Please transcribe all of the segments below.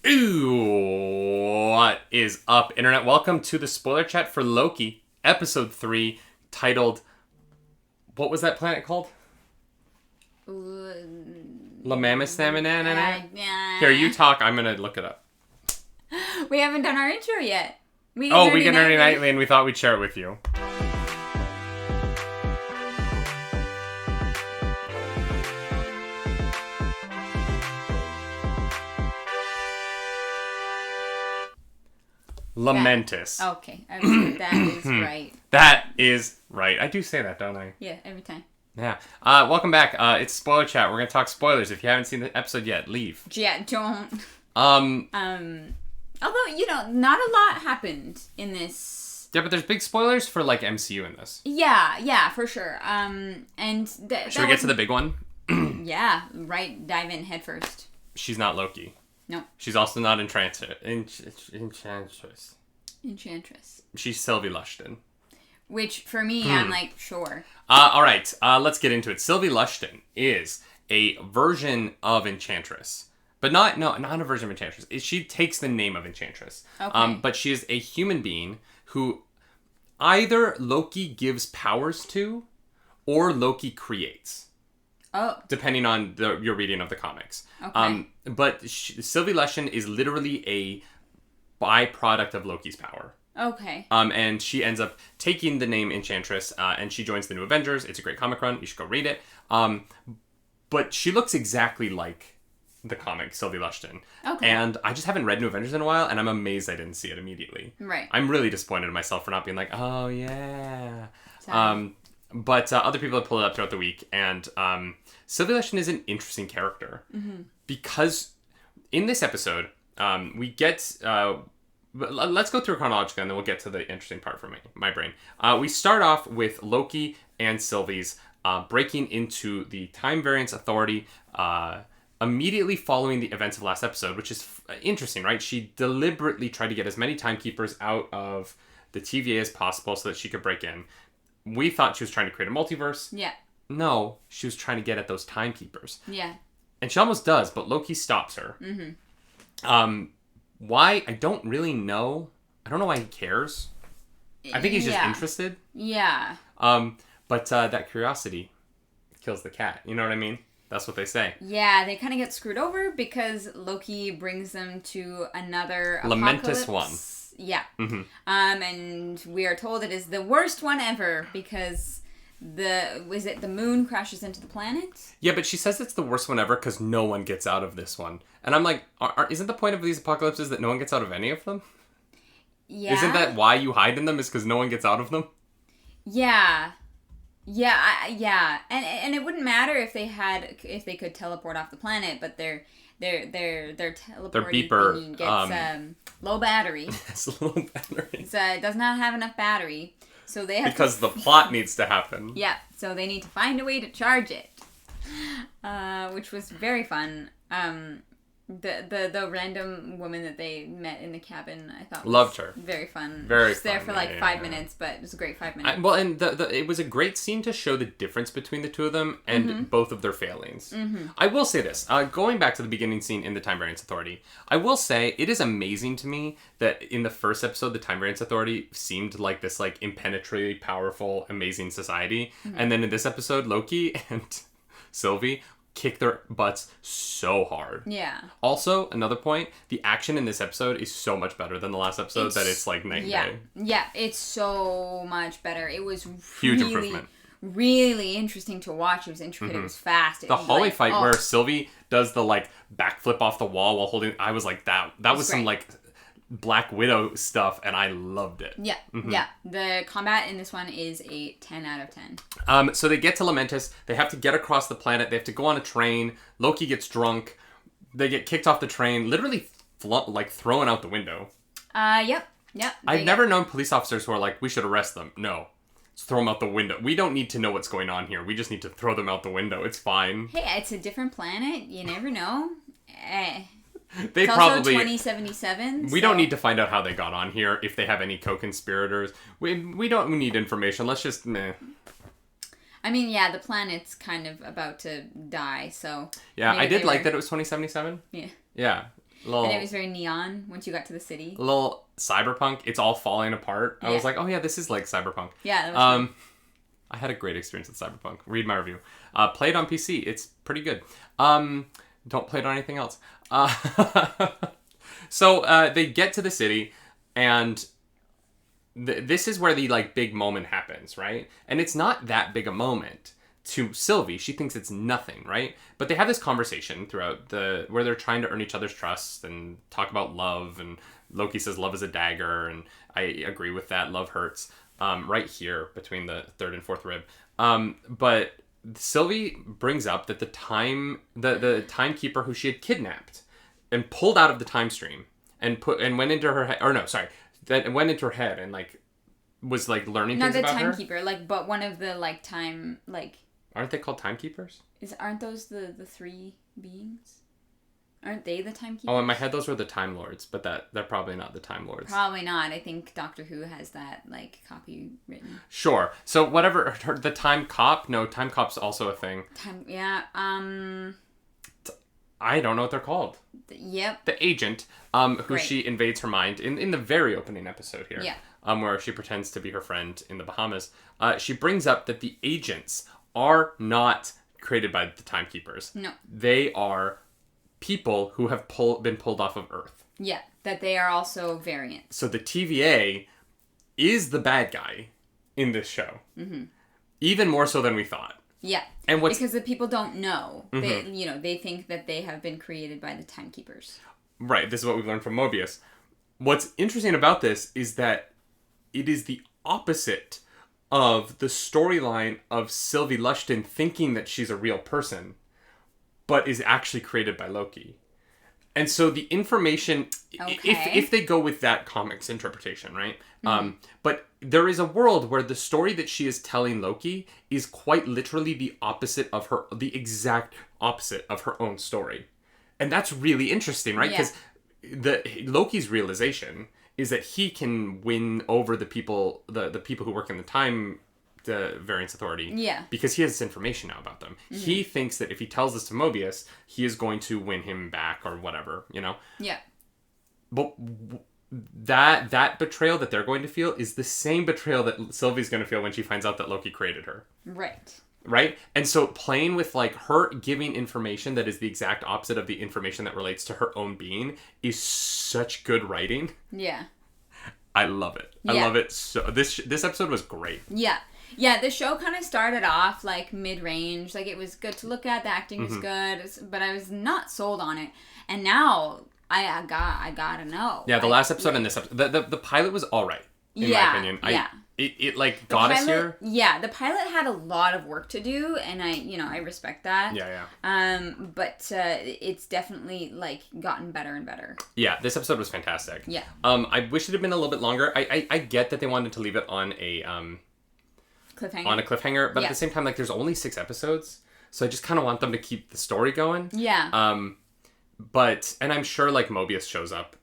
Ooh, what is up, Internet? Welcome to the spoiler chat for Loki, episode 3, titled... What was that planet called? Lamentis. Here, you talk. I'm going to look it up. We haven't done our intro yet. We get Nerdy Nightly, and we thought we'd share it with you. Lamentis. Okay, that is right. That is right. I do say that, don't I? Yeah, every time. Yeah. Welcome back. It's spoiler chat. We're gonna talk spoilers. If you haven't seen the episode yet, leave. Yeah, don't. Although not a lot happened in this. Yeah, but there's big spoilers for like MCU in this. Yeah, for sure. Should we get to the big one? Yeah, right. Dive in head first. She's not Loki. No. She's also not Enchantress. She's Sylvie Lushton. Which, for me, I'm like, sure. Alright, let's get into it. Sylvie Lushton is a version of Enchantress. But not a version of Enchantress. She takes the name of Enchantress. Okay. But she is a human being who either Loki gives powers to, or Loki creates. Oh. Depending on your reading of the comics. Okay. But Sylvie Lushton is literally a byproduct of Loki's power. Okay. And she ends up taking the name Enchantress, and she joins the New Avengers. It's a great comic run. You should go read it. But she looks exactly like the comic Sylvie Lushton. Okay. And I just haven't read New Avengers in a while, and I'm amazed I didn't see it immediately. Right. I'm really disappointed in myself for not being like, oh, yeah. Sorry. But other people have pulled it up throughout the week, and Sylvie Lushton is an interesting character. Mm-hmm. Because in this episode, we get... let's go through chronologically, and then we'll get to the interesting part for my brain. We start off with Loki and Sylvie's breaking into the Time Variance Authority immediately following the events of last episode, which is interesting, right? She deliberately tried to get as many timekeepers out of the TVA as possible so that she could break in. We thought she was trying to create a multiverse. Yeah. No, she was trying to get at those timekeepers. Yeah. And she almost does, but Loki stops her. Mm-hmm. Why? I don't really know. I don't know why he cares. I think he's just interested. Yeah. But that curiosity kills the cat. You know what I mean? That's what they say. Yeah, they kind of get screwed over because Loki brings them to another Lamentis apocalypse. one. Yeah. Mm-hmm. And we are told it is the worst one ever because the moon crashes into the planet? Yeah, but she says it's the worst one ever because no one gets out of this one. And I'm like, isn't the point of these apocalypses that no one gets out of any of them? Yeah. Isn't that why you hide in them, is because no one gets out of them? Yeah. Yeah. And it wouldn't matter if they could teleport off the planet, but their teleporting beeper thingy gets low battery. It's low battery. It does not have enough battery, so they have because the plot needs to happen. Yeah, so they need to find a way to charge it, which was very fun. The random woman that they met in the cabin, I thought loved her. Very fun. Very She was fun. there for like 5 minutes, but it was a great 5 minutes. And it was a great scene to show the difference between the two of them and both of their failings. Mm-hmm. I will say this, going back to the beginning scene in the Time Variance Authority, I will say it is amazing to me that in the first episode, the Time Variance Authority seemed like this like impenetrably powerful, amazing society. Mm-hmm. And then in this episode, Loki and Sylvie kick their butts so hard. Yeah. Also, another point, the action in this episode is so much better than the last episode that it's like night and day. Yeah, it's so much better. It was huge improvement. Really interesting to watch. It was intricate. Mm-hmm. It was fast. The Holly fight where Sylvie does the like backflip off the wall while holding, I was like, that was some like Black Widow stuff, and I loved it. Yeah, yeah. The combat in this one is a 10 out of 10. So they get to Lamentis. They have to get across the planet. They have to go on a train. Loki gets drunk. They get kicked off the train, literally thrown out the window. Yep. I've never known police officers who are like, we should arrest them. No. Just throw them out the window. We don't need to know what's going on here. We just need to throw them out the window. It's fine. Hey, it's a different planet. You never know. They it's probably also 2077. We don't need to find out how they got on here, if they have any co-conspirators. We don't need information. Let's just meh. I mean, yeah, the planet's kind of about to die, so... Yeah, I did like that it was 2077. Yeah. Yeah. And it was very neon once you got to the city. A little cyberpunk. It's all falling apart. I was like, oh yeah, this is like cyberpunk. Yeah, that was fun. I had a great experience with Cyberpunk. Read my review. Play it on PC. It's pretty good. Don't play it on anything else. So they get to the city, and this is where the like big moment happens, right? And it's not that big a moment to Sylvie. She thinks it's nothing, right? But they have this conversation throughout where they're trying to earn each other's trust and talk about love. And Loki says love is a dagger, and I agree with that. Love hurts. Right here between the third and fourth rib. But Sylvie brings up that the timekeeper who she had kidnapped and pulled out of the time stream and went into her head, that went into her head and like was like learning things about her. Not the timekeeper, like, but one of the like time, like. Aren't they called timekeepers? Aren't those the three beings? Aren't they the timekeepers? Oh, in my head, those were the Time Lords, but they're probably not the Time Lords. Probably not. I think Doctor Who has that, like, copy written. Sure. So whatever, the Time Cop? No, Time Cop's also a thing. I don't know what they're called. Yep. The agent, who she invades her mind in the very opening episode here. Yeah. Where she pretends to be her friend in the Bahamas. She brings up that the agents are not created by the Timekeepers. No. They are people who have been pulled off of Earth. Yeah, that they are also variants. So the TVA is the bad guy in this show. Mm-hmm. Even more so than we thought. Yeah, and because the people don't know. Mm-hmm. They think that they have been created by the Timekeepers. Right, this is what we've learned from Mobius. What's interesting about this is that it is the opposite of the storyline of Sylvie Lushton thinking that she's a real person, but is actually created by Loki. And so the information, if they go with that comic's interpretation, right? Mm-hmm. But there is a world where the story that she is telling Loki is quite literally the exact opposite of her own story. And that's really interesting, right? Because Loki's realization is that he can win over the people who work in the Variance Authority. Yeah. Because he has this information now about them. Mm-hmm. He thinks that if he tells this to Mobius, he is going to win him back or whatever, Yeah. But that betrayal that they're going to feel is the same betrayal that Sylvie's going to feel when she finds out that Loki created her. Right? And so playing with like her giving information that is the exact opposite of the information that relates to her own being is such good writing. Yeah. I love it. Yeah. I love it. So this episode was great. Yeah. Yeah, the show kind of started off like mid-range. Like it was good to look at. The acting was good, but I was not sold on it. And now I gotta know. Yeah, the last episode and this episode, the pilot was all right in my opinion. It like got us here. Yeah, the pilot had a lot of work to do, and I respect that. Yeah. But it's definitely like gotten better and better. Yeah, this episode was fantastic. Yeah. I wish it had been a little bit longer. I get that they wanted to leave it on a cliffhanger, but at the same time, like there's only 6 episodes, so I just kind of want them to keep the story going. Yeah. But I'm sure like Mobius shows up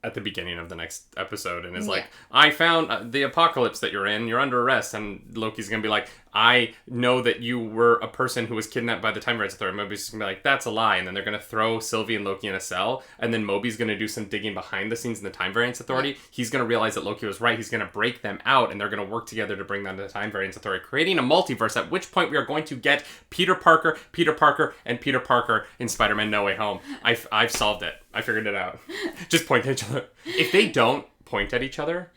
at the beginning of the next episode and is like, I found the apocalypse that you're in, you're under arrest, and Loki's gonna be like, I know that you were a person who was kidnapped by the Time Variance Authority. Mobius is gonna be like, that's a lie, and then they're gonna throw Sylvie and Loki in a cell, and then Moby's gonna do some digging behind the scenes in the Time Variance Authority. He's gonna realize that Loki was right, he's gonna break them out, and they're gonna work together to bring them to the Time Variance Authority, creating a multiverse, at which point we are going to get Peter Parker, and Peter Parker in Spider-Man No Way Home. I've solved it. I figured it out. Just point at each other. If they don't point at each other,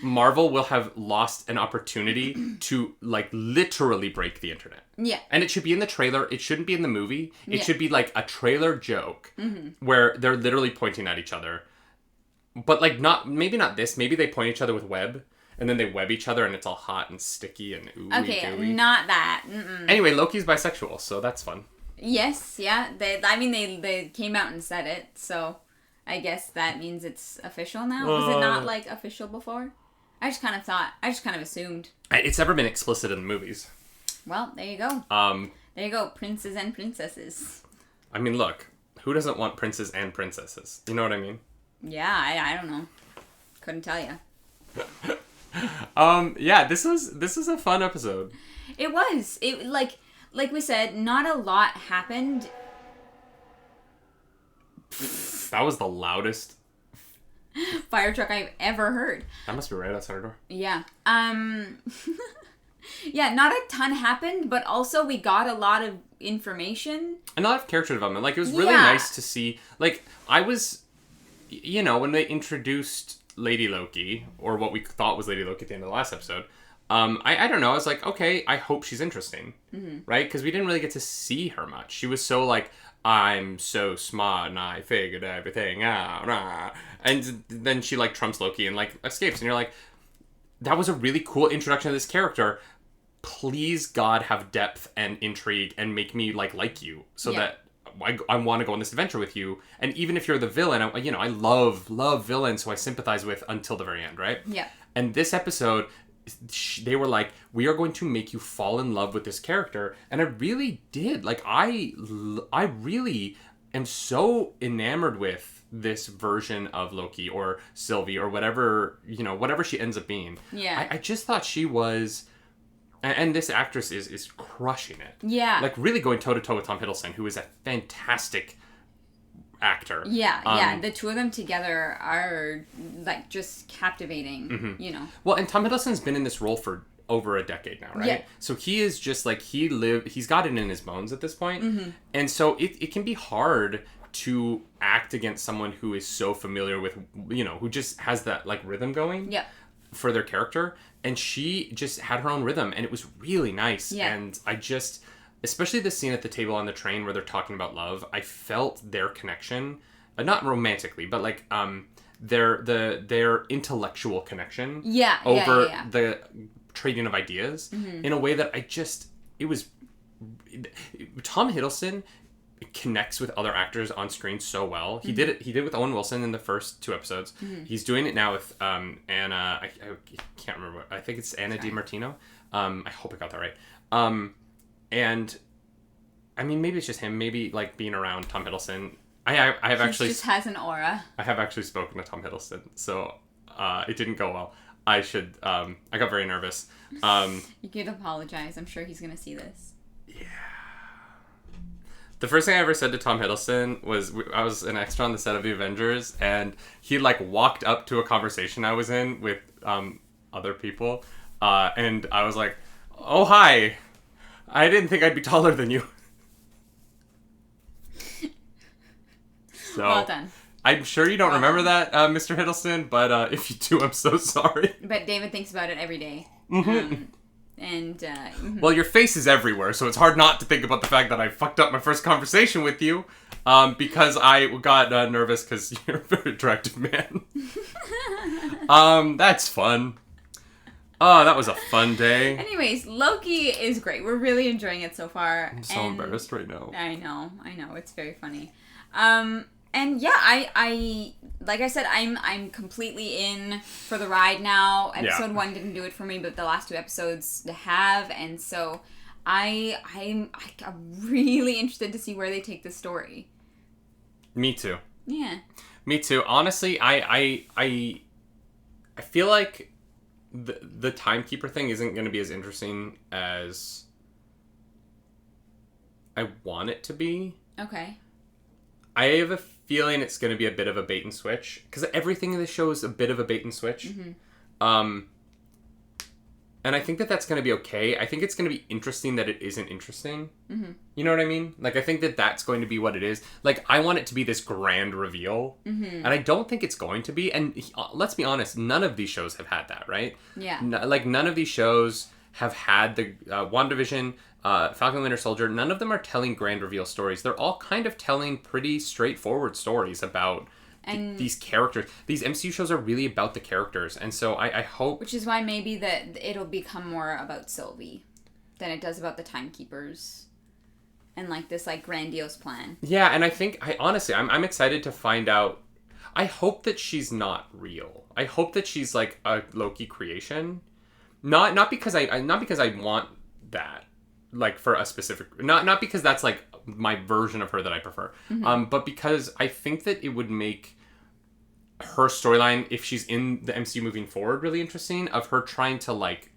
Marvel will have lost an opportunity to like literally break the internet. Yeah. And it should be in the trailer. It shouldn't be in the movie. It should be like a trailer joke where they're literally pointing at each other. But like maybe not this. Maybe they point at each other with web. And then they web each other and it's all hot and sticky and ooey gooey. Not that. Mm-mm. Anyway, Loki's bisexual, so that's fun. Yes, yeah. They came out and said it, so I guess that means it's official now. Was it not like official before? I just kind of assumed. It's never been explicit in the movies. Well, there you go. There you go, princes and princesses. I mean, look, who doesn't want princes and princesses? You know what I mean? Yeah, I don't know. Couldn't tell you. Yeah, this was a fun episode. It was. It like we said, not a lot happened That was the loudest fire truck I've ever heard. That must be right outside our door. Yeah. Yeah, not a ton happened, but also we got a lot of information. And a lot of character development. Like, it was really nice to see. Like, I was, when they introduced Lady Loki, or what we thought was Lady Loki at the end of the last episode, I don't know. I was like, okay, I hope she's interesting. Mm-hmm. Right? Because we didn't really get to see her much. She was so like, I'm so smart and I figured everything out. And then she like trumps Loki and like escapes. And you're like, that was a really cool introduction to this character. Please, God, have depth and intrigue and make me like you so that I want to go on this adventure with you. And even if you're the villain, I love villains who I sympathize with until the very end, right? Yeah. And this episode, they were like, we are going to make you fall in love with this character. And I really did. Like, I really am so enamored with this version of Loki or Sylvie or whatever she ends up being. Yeah. I just thought she was... And this actress is crushing it. Yeah. Like, really going toe-to-toe with Tom Hiddleston, who is a fantastic actor. Yeah. The two of them together are, like, just captivating, Well, and Tom Hiddleston's been in this role for over a decade now, right? Yeah. So he is just, like, he's got it in his bones at this point. Mm-hmm. And so it can be hard to act against someone who is so familiar with, who just has that, like, rhythm going. Yeah. For their character, and she just had her own rhythm, and it was really nice. Yeah. And I just, especially the scene at the table on the train where they're talking about love, I felt their connection, not romantically, but like their intellectual connection. Over the trading of ideas in a way that it was Tom Hiddleston connects with other actors on screen so well. He did it with Owen Wilson in the first 2 episodes. He's doing it now with Anna, I can't remember, I think it's Anna DiMartino. I hope I got that right. And I mean, maybe it's just him, maybe like being around Tom Hiddleston. I have actually just has an aura. I have actually spoken to Tom Hiddleston, so it didn't go well. I got very nervous. You could apologize. I'm sure he's gonna see this. Yeah. The first thing I ever said to Tom Hiddleston was, I was an extra on the set of The Avengers, and he, like, walked up to a conversation I was in with other people, and I was like, oh, hi. I didn't think I'd be taller than you. So, well done. I'm sure you don't remember that, Mr. Hiddleston, but if you do, I'm so sorry. But David thinks about it every day. Well, your face is everywhere, so it's hard not to think about the fact that I fucked up my first conversation with you, because I got nervous because you're a very attractive man. That's fun. Oh, that was a fun day. Anyways, Loki is great. We're really enjoying it so far. I'm so embarrassed right now. I know. It's very funny. And yeah, I like I said, I'm completely in for the ride now. Episode 1 didn't do it for me, but the last 2 episodes have, and so I'm really interested to see where they take this story. Me too. Yeah. Me too. Honestly, I feel like the timekeeper thing isn't going to be as interesting as I want it to be. Okay. I have a feeling it's going to be a bit of a bait and switch, because everything in the show is a bit of a bait and switch. Mm-hmm. And I think that that's going to be okay. I think it's going to be interesting that it isn't interesting. Mm-hmm. You know what I mean? Like, I think that that's going to be what it is. Like, I want it to be this grand reveal. Mm-hmm. And I don't think it's going to be. And let's be honest, none of these shows have had that, right? Yeah. None of these shows have had the WandaVision, Falcon and Winter Soldier. None of them are telling grand reveal stories. They're all kind of telling pretty straightforward stories about these characters. These MCU shows are really about the characters, and so I hope... Which is why maybe that it'll become more about Sylvie than it does about the Timekeepers and, like, this, like, grandiose plan. Yeah, and I think, honestly, I'm excited to find out... I hope that she's not real. I hope that she's, like, a Loki creation. Not because I want that, like, for a specific... Not because that's, like, my version of her that I prefer. Mm-hmm. But because I think that it would make her storyline, if she's in the MCU moving forward, really interesting, of her trying to, like,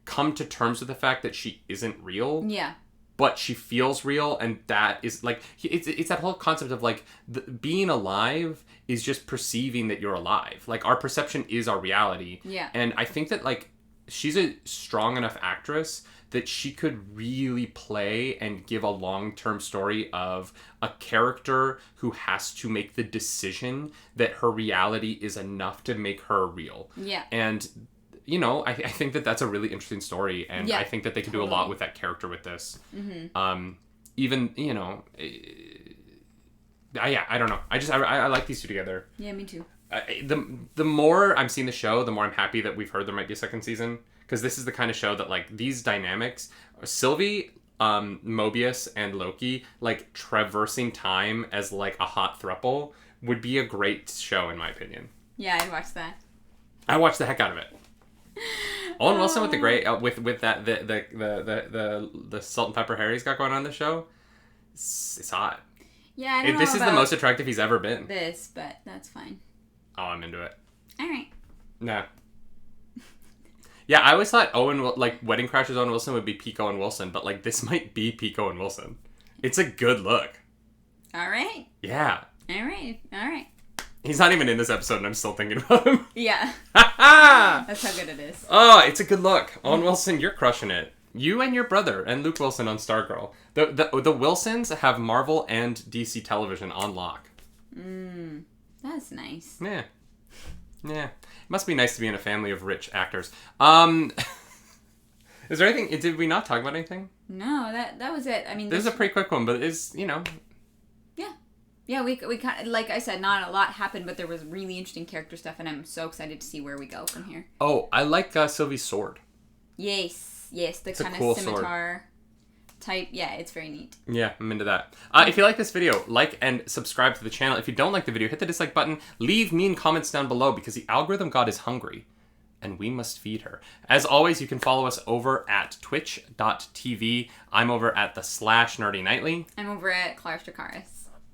come to terms with the fact that she isn't real. Yeah. but she feels real, and that is like it's that whole concept of like being alive is just perceiving that you're alive. Like our perception is our reality. Yeah. And I think that like she's a strong enough actress that she could really play and give a long-term story of a character who has to make the decision that her reality is enough to make her real. Yeah. And you know, I think that that's a really interesting story, and I think that they could do a lot with that character with this. Mm-hmm. Even, you know, I don't know. I like these two together. Yeah, me too. The more I'm seeing the show, the more I'm happy that we've heard there might be a second season, because this is the kind of show that like these dynamics, Sylvie, Mobius, and Loki, like traversing time as like a hot throuple would be a great show in my opinion. Yeah, I'd watch that. I watched the heck out of it. Owen Wilson with the great with that the salt and pepper hair he's got going on in the show, it's hot. Yeah, I don't know this is the most attractive he's ever been. This, but that's fine. Oh, I'm into it. All right. Nah. Yeah, I always thought Wedding Crashers Owen Wilson would be peak Owen Wilson, but like this might be peak Owen Wilson. It's a good look. All right. Yeah. All right. All right. He's not even in this episode, and I'm still thinking about him. Yeah. That's how good it is. Oh, it's a good look. Owen Wilson, you're crushing it. You and your brother and Luke Wilson on Stargirl. The Wilsons have Marvel and DC television on lock. That's nice. Yeah. Yeah. It must be nice to be in a family of rich actors. Is there anything... Did we not talk about anything? No, that was it. I mean... This is a pretty quick one, but it's, you know... Yeah. Yeah, we kind of... Like I said, not a lot happened, but there was really interesting character stuff, and I'm so excited to see where we go from here. Oh, I like Sylvie's sword. Yes. The kind of cool scimitar type. Yeah, it's very neat. Yeah, I'm into that. If you like this video, like and subscribe to the channel. If you don't like the video, hit the dislike button. Leave mean comments down below because the algorithm god is hungry and we must feed her. As always, you can follow us over at twitch.tv. I'm over at /nerdynightly. I'm over at Clara Strakaris.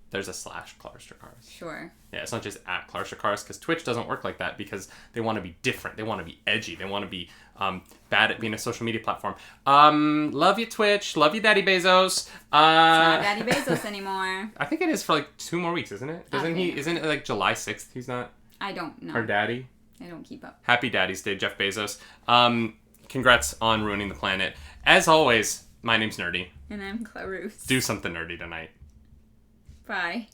There's a /Clara Strakaris. Sure. Yeah, it's not just at Clara Strakaris because Twitch doesn't work like that because they want to be different. They want to be edgy. They want to be bad at being a social media platform. Love you, Twitch. Love you, Daddy Bezos. It's not Daddy Bezos anymore. I think it is for like 2 more weeks, isn't it? Isn't it like July 6th he's not? I don't know. Her daddy? I don't keep up. Happy Daddy's Day, Jeff Bezos. Congrats on ruining the planet. As always, my name's Nerdy. And I'm Clarus. Do something nerdy tonight. Bye.